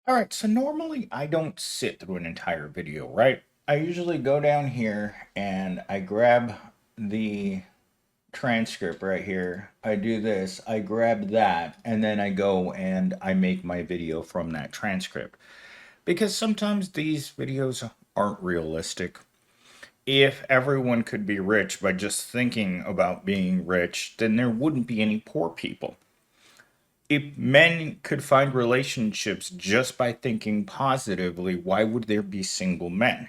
All right, so normally I don't sit through an entire video, right? I usually go down here and I grab the transcript right here. I do this, I grab that, and then I go and I make my video from that transcript. Because sometimes these videos aren't realistic. If everyone could be rich by just thinking about being rich, then there wouldn't be any poor people. If men could find relationships just by thinking positively, why would there be single men?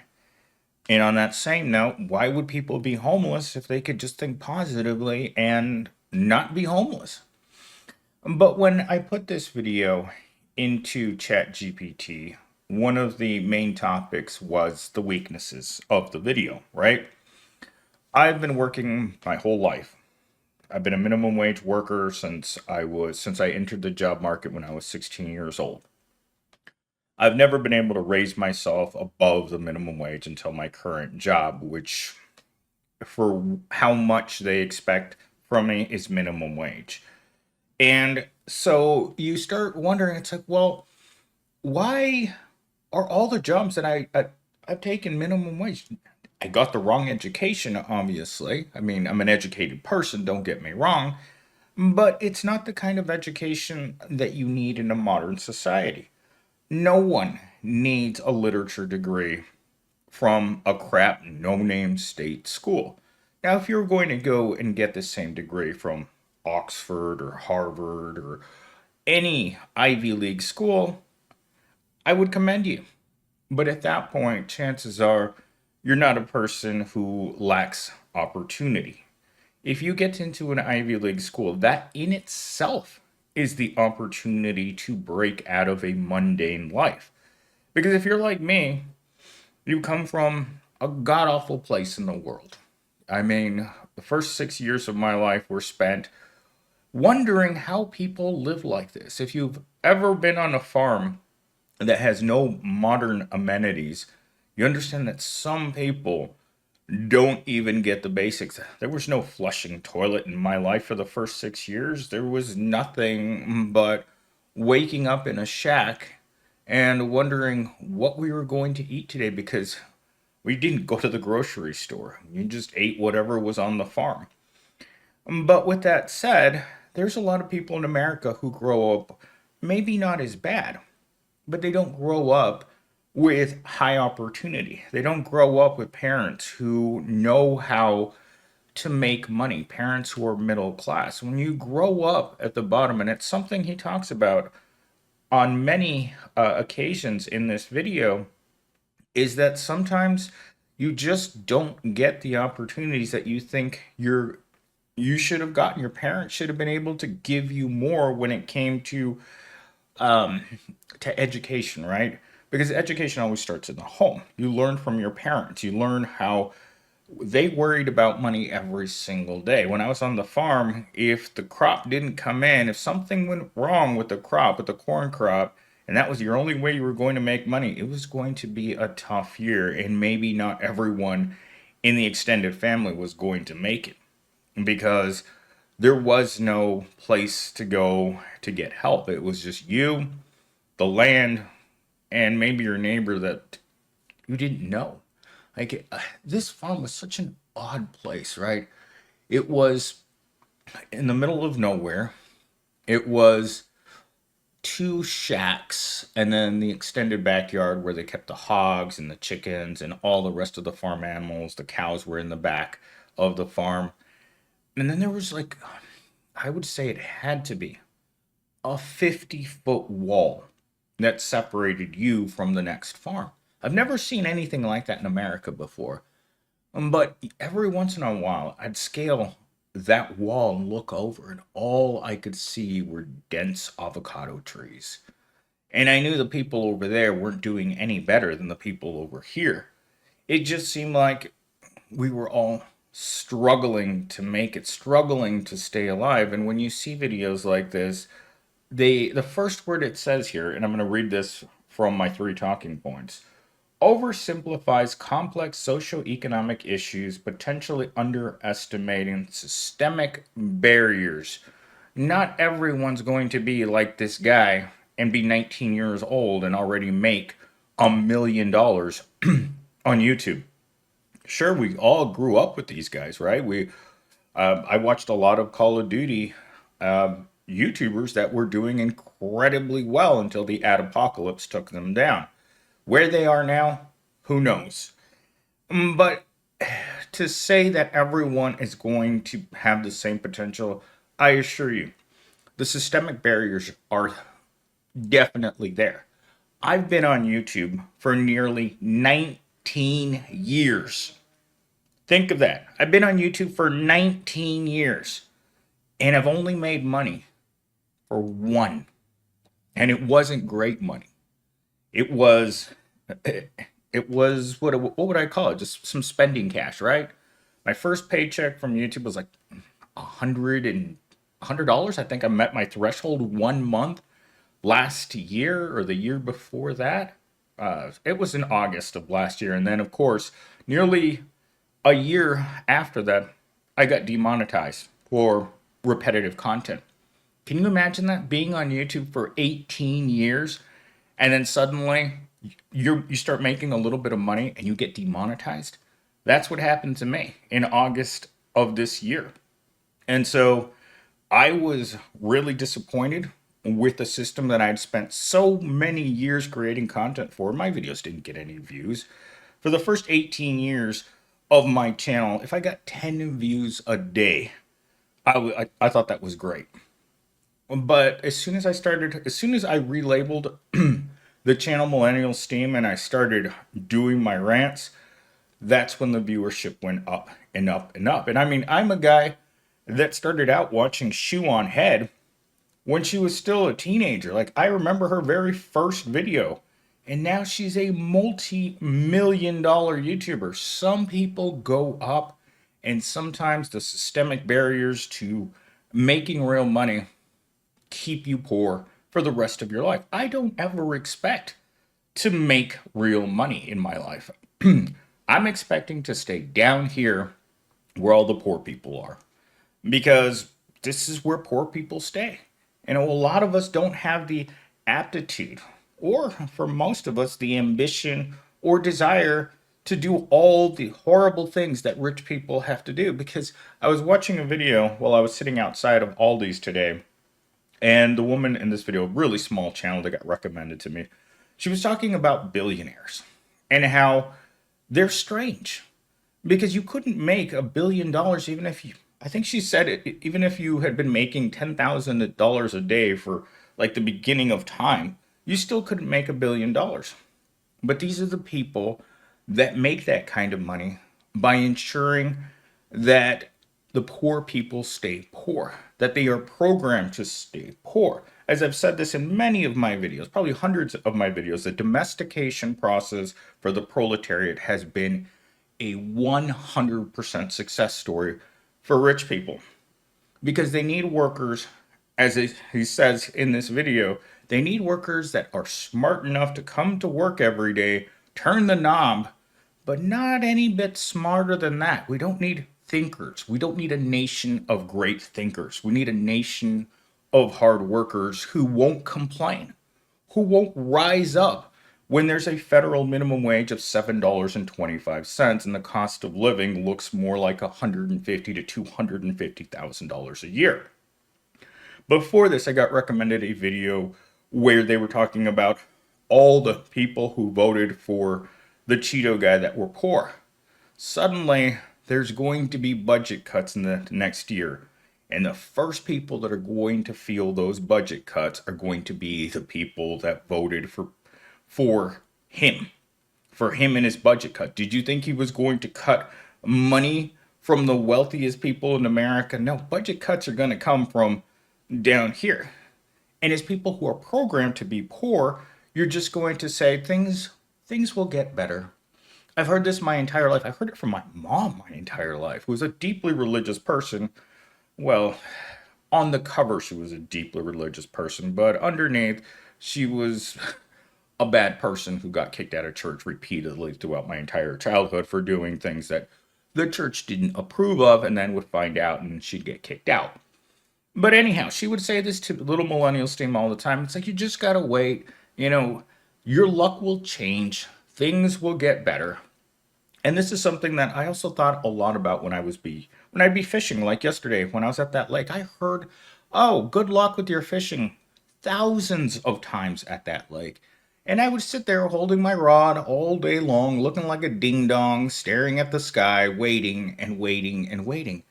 And on that same note, why would people be homeless if they could just think positively and not be homeless? But when I put this video into ChatGPT, one of the main topics was the weaknesses of the video, right? I've been working my whole life. I've been a minimum wage worker since I entered the job market when I was 16 years old. I've never been able to raise myself above the minimum wage until my current job, which for how much they expect from me is minimum wage. And so you start wondering, it's like, well, why are all the jobs that I've taken minimum wage? I got the wrong education, obviously. I mean, I'm an educated person, don't get me wrong, but it's not the kind of education that you need in a modern society. No one needs a literature degree from a crap no name state school. Now, if you're going to go and get the same degree from Oxford or Harvard or any Ivy League school, I would commend you. But at that point, chances are you're not a person who lacks opportunity. If you get into an Ivy League school, that in itself is the opportunity to break out of a mundane life. Because if you're like me, you come from a god awful place in the world. I mean, the first 6 years of my life were spent wondering how people live like this. If you've ever been on a farm that has no modern amenities, you understand that some people don't even get the basics. There was no flushing toilet in my life for the first 6 years. There was nothing but waking up in a shack and wondering what we were going to eat today because we didn't go to the grocery store. You just ate whatever was on the farm. But with that said, there's a lot of people in America who grow up maybe not as bad, but they don't grow up with high opportunity. They don't grow up with parents who know how to make money, parents who are middle class. When you grow up at the bottom, and it's something he talks about on many occasions in this video, is that sometimes you just don't get the opportunities that you think you should have gotten. Your parents should have been able to give you more when it came um, to education, right? Because education always starts in the home. You learn from your parents. You learn how they worried about money every single day. When I was on the farm, if the crop didn't come in, if something went wrong with the crop, with the corn crop, and that was your only way you were going to make money, it was going to be a tough year, and maybe not everyone in the extended family was going to make it because there was no place to go to get help. It was just you, the land, and maybe your neighbor that you didn't know. Like this farm was such an odd place, right? It was in the middle of nowhere. It was two shacks and then the extended backyard where they kept the hogs and the chickens and all the rest of the farm animals. The cows were in the back of the farm. And then there was like, I would say it had to be a 50-foot wall that separated you from the next farm. I've never seen anything like that in America before. But every once in a while, I'd scale that wall and look over, and all I could see were dense avocado trees. And I knew the people over there weren't doing any better than the people over here. It just seemed like we were all struggling to make it, struggling to stay alive. And when you see videos like this, the first word it says here, and I'm going to read this from my three talking points, oversimplifies complex socioeconomic issues, potentially underestimating systemic barriers. Not everyone's going to be like this guy and be 19 years old and already make $1 million on YouTube. Sure, we all grew up with these guys, right? I watched a lot of Call of Duty YouTubers that were doing incredibly well until the ad apocalypse took them down. Where they are now, who knows? But to say that everyone is going to have the same potential, I assure you, the systemic barriers are definitely there. I've been on YouTube for nearly 19 years. Think of that. I've been on YouTube for 19 years and I've only made money for one. And it wasn't great money. It was it was what would I call it? Just some spending cash, right? My first paycheck from YouTube was like $100. I think I met my threshold 1 month last year or the year before that. It was in August of last year, and then of course, nearly a year after that, I got demonetized for repetitive content. Can you imagine that being on YouTube for 18 years and then suddenly you start making a little bit of money and you get demonetized? That's what happened to me in August of this year. And so I was really disappointed with the system that I'd spent so many years creating content for. My videos didn't get any views. For the first 18 years of my channel, if I got 10 views a day, I thought that was great. But as soon as I relabeled the channel Millennial Steam and I started doing my rants, that's when the viewership went up and up and up. And I mean, I'm a guy that started out watching Shoe on Head when she was still a teenager. Like, I remember her very first video, and now she's a multi-million-dollar YouTuber. Some people go up, and sometimes the systemic barriers to making real money keep you poor for the rest of your life. I don't ever expect to make real money in my life. I'm expecting to stay down here where all the poor people are because this is where poor people stay. And a lot of us don't have the aptitude, or for most of us, the ambition or desire to do all the horrible things that rich people have to do. Because I was watching a video while I was sitting outside of Aldi's today, and the woman in this video, really small channel that got recommended to me, she was talking about billionaires and how they're strange because you couldn't make $1 billion even if you, I think she said it, even if you had been making $10,000 a day for like the beginning of time, you still couldn't make $1 billion. But these are the people that make that kind of money by ensuring that the poor people stay poor, that they are programmed to stay poor. As I've said this in many of my videos, probably hundreds of my videos, the domestication process for the proletariat has been a 100% success story for rich people because they need workers, as he says in this video, they need workers that are smart enough to come to work every day, turn the knob, but not any bit smarter than that. We don't need thinkers. We don't need a nation of great thinkers. We need a nation of hard workers who won't complain, who won't rise up when there's a federal minimum wage of $7.25 and the cost of living looks more like $150,000 to $250,000 a year. Before this, I got recommended a video where they were talking about all the people who voted for the Cheeto guy that were poor. Suddenly, there's going to be budget cuts in the next year. And the first people that are going to feel those budget cuts are going to be the people that voted for him, for him and his budget cut. Did you think he was going to cut money from the wealthiest people in America? No, budget cuts are going to come from down here. And as people who are programmed to be poor, you're just going to say things will get better. I've heard this my entire life. I've heard it from my mom my entire life, who was a deeply religious person. Well, on the cover, she was a deeply religious person, but underneath, she was a bad person who got kicked out of church repeatedly throughout my entire childhood for doing things that the church didn't approve of and then would find out and she'd get kicked out. But anyhow, she would say this to little millennials team all the time. It's like, you just gotta wait. You know, your luck will change. Things will get better. And this is something that I also thought a lot about when I'd be fishing. Like yesterday, when I was at that lake, I heard, "Oh, good luck with your fishing," thousands of times at that lake. And I would sit there holding my rod all day long, looking like a ding dong, staring at the sky, waiting and waiting and waiting.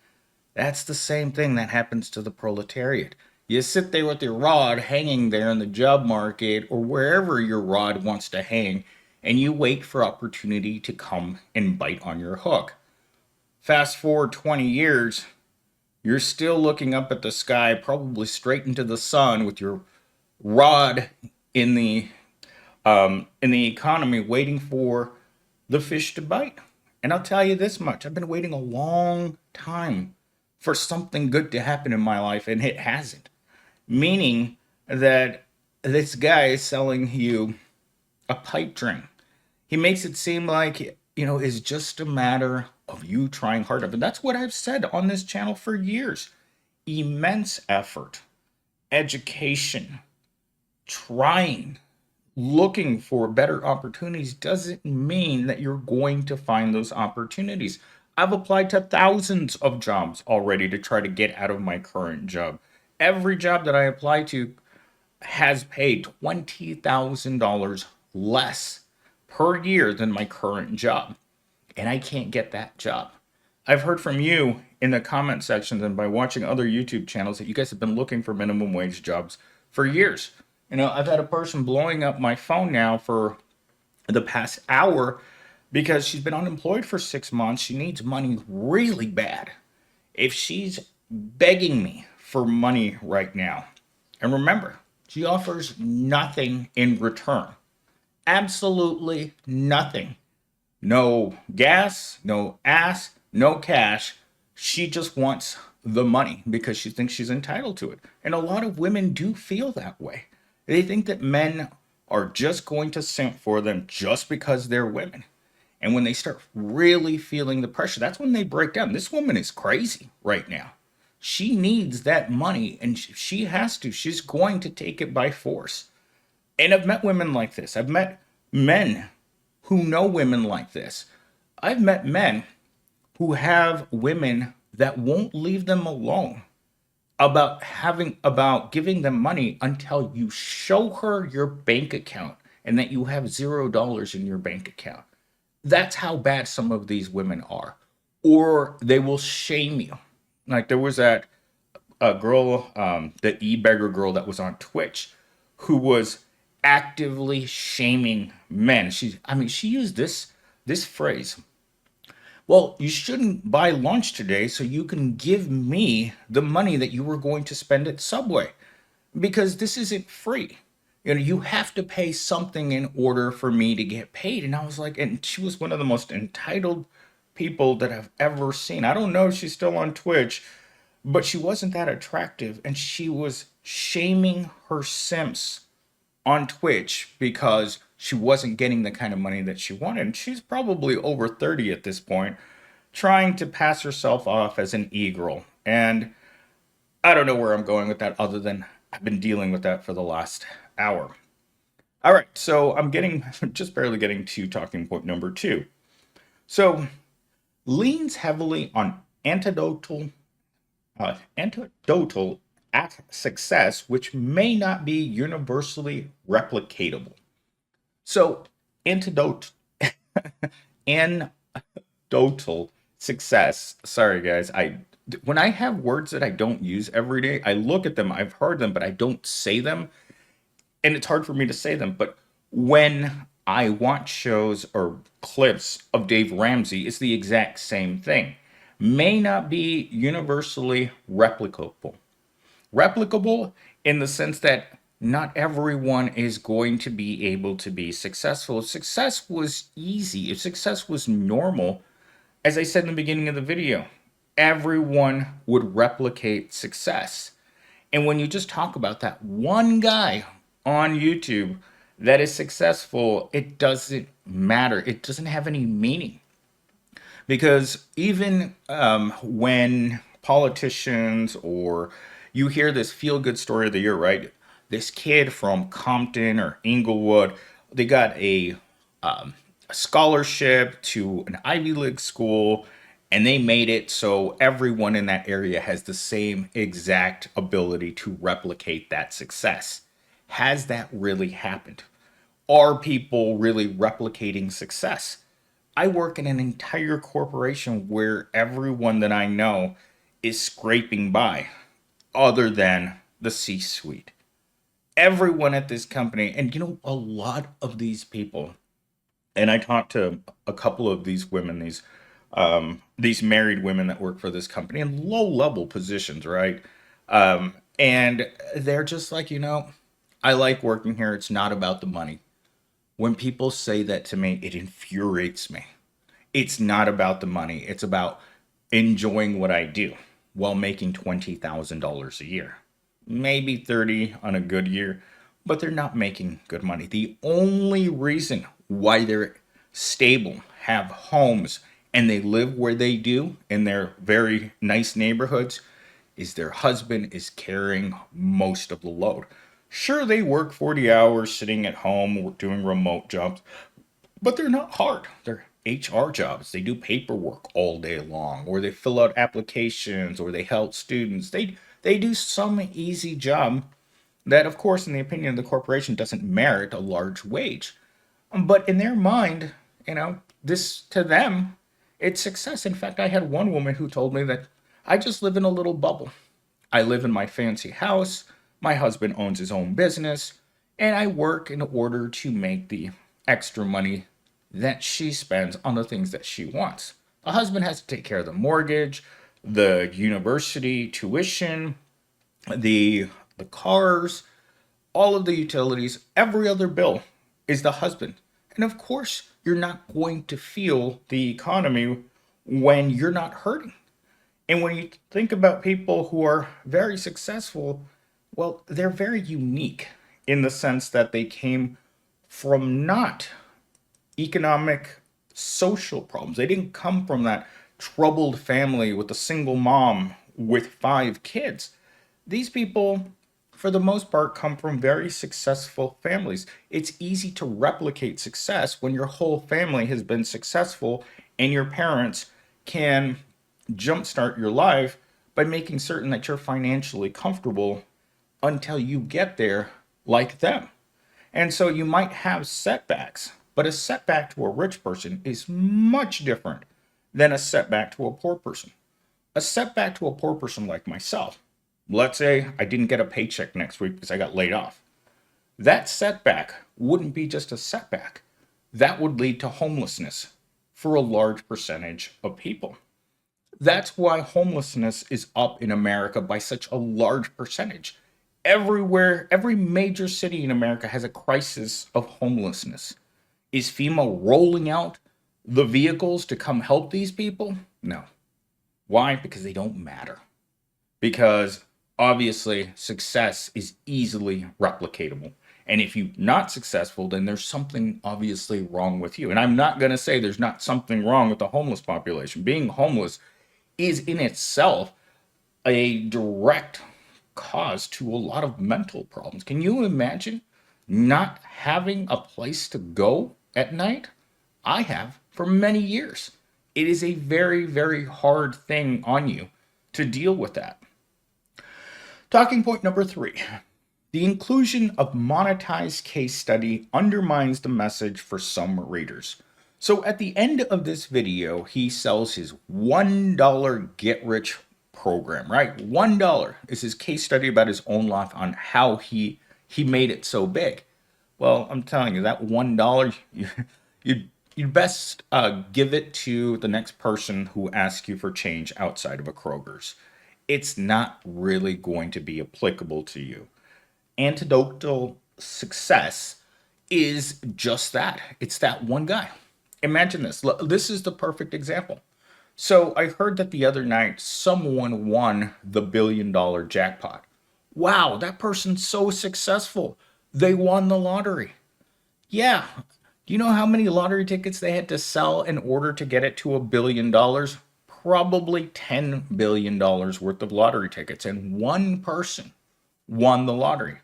That's the same thing that happens to the proletariat. You sit there with your rod hanging there in the job market or wherever your rod wants to hang, and you wait for opportunity to come and bite on your hook. Fast forward 20 years, you're still looking up at the sky, probably straight into the sun with your rod in the economy, waiting for the fish to bite. And I'll tell you this much: I've been waiting a long time for something good to happen in my life, and it hasn't. Meaning that this guy is selling you a pipe dream. He makes it seem like, it's just a matter of you trying hard enough. And that's what I've said on this channel for years. Immense effort, education, trying, looking for better opportunities doesn't mean that you're going to find those opportunities. I've applied to thousands of jobs already to try to get out of my current job. Every job that I apply to has paid $20,000 less per year than my current job, and I can't get that job. I've heard from you in the comment sections and by watching other YouTube channels that you guys have been looking for minimum wage jobs for years. I've had a person blowing up my phone now for the past hour because she's been unemployed for 6 months. She needs money really bad. If she's begging me for money right now, and remember, she offers nothing in return, absolutely nothing. No gas, no ass, no cash. She just wants the money because she thinks she's entitled to it. And a lot of women do feel that way. They think that men are just going to simp for them just because they're women. And when they start really feeling the pressure, that's when they break down. This woman is crazy right now. She needs that money, and she has to. She's going to take it by force. And I've met women like this. I've met men who know women like this. I've met men who have women that won't leave them alone about giving them money until you show her your bank account and that you have $0 in your bank account. That's how bad some of these women are. Or they will shame you. Like there was that a girl, the e-beggar girl that was on Twitch, who was actively shaming men. She used this phrase. Well, you shouldn't buy lunch today so you can give me the money that you were going to spend at Subway because this isn't free. You have to pay something in order for me to get paid. And I was like, and she was one of the most entitled people that I've ever seen. I don't know if she's still on Twitch, but she wasn't that attractive. And she was shaming her simps on Twitch because she wasn't getting the kind of money that she wanted. And she's probably over 30 at this point, trying to pass herself off as an e-girl. And I don't know where I'm going with that other than I've been dealing with that for the last hour. All right, so I'm just barely getting to talking point number two. So leans heavily on anecdotal success, which may not be universally replicatable. So anecdotal success. Sorry, guys. When I have words that I don't use every day, I look at them. I've heard them, but I don't say them, and it's hard for me to say them. But when I watch shows or clips of Dave Ramsey, it's the exact same thing. May not be universally replicable in the sense that not everyone is going to be able to be successful. If success was easy, if success was normal, as I said in the beginning of the video, everyone would replicate success. And when you just talk about that one guy on YouTube that is successful, it doesn't matter. It doesn't have any meaning. Because even when politicians or You hear this feel good story of the year, right? This kid from Compton or Inglewood, they got a scholarship to an Ivy League school, and they made it so everyone in that area has the same exact ability to replicate that success. Has that really happened? Are people really replicating success? I work in an entire corporation where everyone that I know is scraping by, other than the C suite. Everyone at this company, and a lot of these people, and I talked to a couple of these women, these married women that work for this company in low level positions, right? And they're just like, I like working here. It's not about the money. When people say that to me, it infuriates me. It's not about the money. It's about enjoying what I do while making $20,000 a year. Maybe 30 on a good year, but they're not making good money. The only reason why they're stable, have homes, and they live where they do in their very nice neighborhoods is their husband is carrying most of the load. Sure, they work 40 hours sitting at home doing remote jobs, but they're not hard. They're HR jobs. They do paperwork all day long, or they fill out applications, or they help students. They do some easy job that, of course, in the opinion of the corporation, doesn't merit a large wage. But in their mind, this to them, it's success. In fact, I had one woman who told me that I just live in a little bubble. I live in my fancy house. My husband owns his own business, and I work in order to make the extra money that she spends on the things that she wants. The husband has to take care of the mortgage, the university tuition, the the cars, all of the utilities, every other bill is the husband. And of course, you're not going to feel the economy when you're not hurting. And when you think about people who are very successful, well, they're very unique in the sense that they came from not economic, social problems. They didn't come from that troubled family with a single mom with 5 kids. These people, for the most part, come from very successful families. It's easy to replicate success when your whole family has been successful and your parents can jumpstart your life by making certain that you're financially comfortable until you get there like them. And so you might have setbacks, but a setback to a rich person is much different than a setback to a poor person. A setback to a poor person like myself, let's say I didn't get a paycheck next week because I got laid off. That setback wouldn't be just a setback. That would lead to homelessness for a large percentage of people. That's why homelessness is up in America by such a large percentage. Everywhere, every major city in America has a crisis of homelessness. Is FEMA rolling out the vehicles to come help these people? No. Why? Because they don't matter. Because obviously success is easily replicatable. And if you're not successful, then there's something obviously wrong with you. And I'm not going to say there's not something wrong with the homeless population. Being homeless is in itself a direct cause to a lot of mental problems. Can you imagine not having a place to go at night? I have for many years. It is a very, very hard thing on you to deal with that. Talking point number 3. The inclusion of monetized case study undermines the message for some readers. So at the end of this video, he sells his $1 get rich program, right? $1 is his case study about his own life on how he made it so big. Well, I'm telling you, that $1, you best give it to the next person who asks you for change outside of a Kroger's. It's not really going to be applicable to you. Antidotal success is just that. It's that one guy. Imagine this. This is the perfect example. So I heard that the other night someone won the $1 billion jackpot. Wow, that person's so successful. They won the lottery. Yeah. Do you know how many lottery tickets they had to sell in order to get it to $1 billion? probably $10 billion worth of lottery tickets, and one person won the lottery.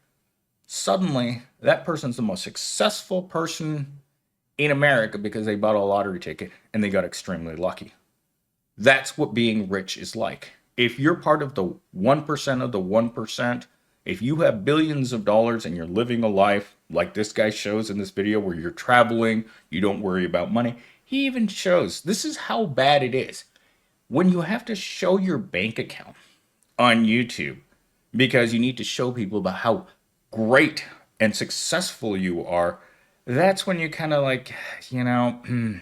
Suddenly, that person's the most successful person in America because they bought a lottery ticket and they got extremely lucky. That's what being rich is like. If you're part of the 1% of the 1%, if you have billions of dollars and you're living a life like this guy shows in this video where you're traveling, you don't worry about money, he even shows this is how bad it is. When you have to show your bank account on YouTube because you need to show people about how great and successful you are, that's when you kind of like, you know,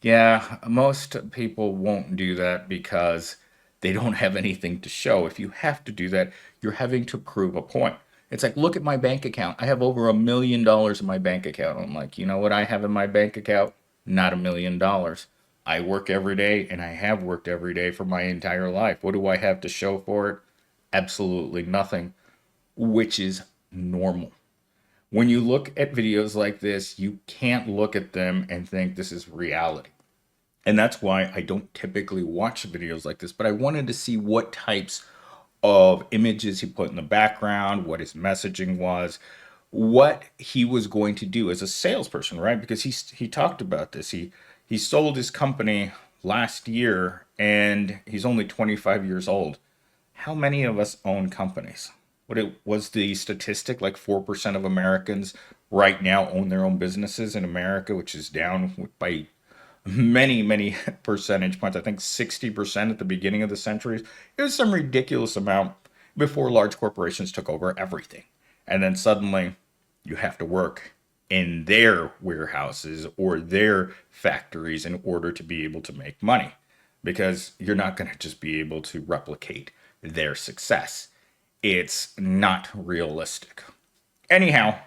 yeah, most people won't do that because they don't have anything to show. If you have to do that, you're having to prove a point. It's like, look at my bank account. I have over $1 million in my bank account. I'm like, you know what I have in my bank account? Not $1 million. I work every day and I have worked every day for my entire life. What do I have to show for it? Absolutely nothing, which is normal. When you look at videos like this, you can't look at them and think this is reality. And that's why I don't typically watch videos like this, but I wanted to see what types of images he put in the background, what his messaging was, what he was going to do as a salesperson, right? Because he talked about this. He sold his company last year and he's only 25 years old. How many of us own companies? What it was the statistic like 4% of Americans right now own their own businesses in America, which is down by many percentage points. I think 60% at the beginning of the century. It was some ridiculous amount before large corporations took over everything. And then suddenly you have to work in their warehouses or their factories in order to be able to make money because you're not going to just be able to replicate their success. It's not realistic. Anyhow,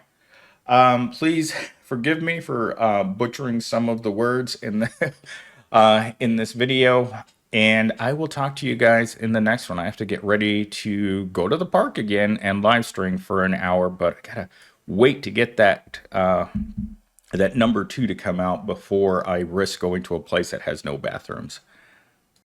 please forgive me for butchering some of the words in this video, and I will talk to you guys in the next one. I have to get ready to go to the park again and live stream for an hour, but I gotta wait to get that number 2 to come out before I risk going to a place that has no bathrooms.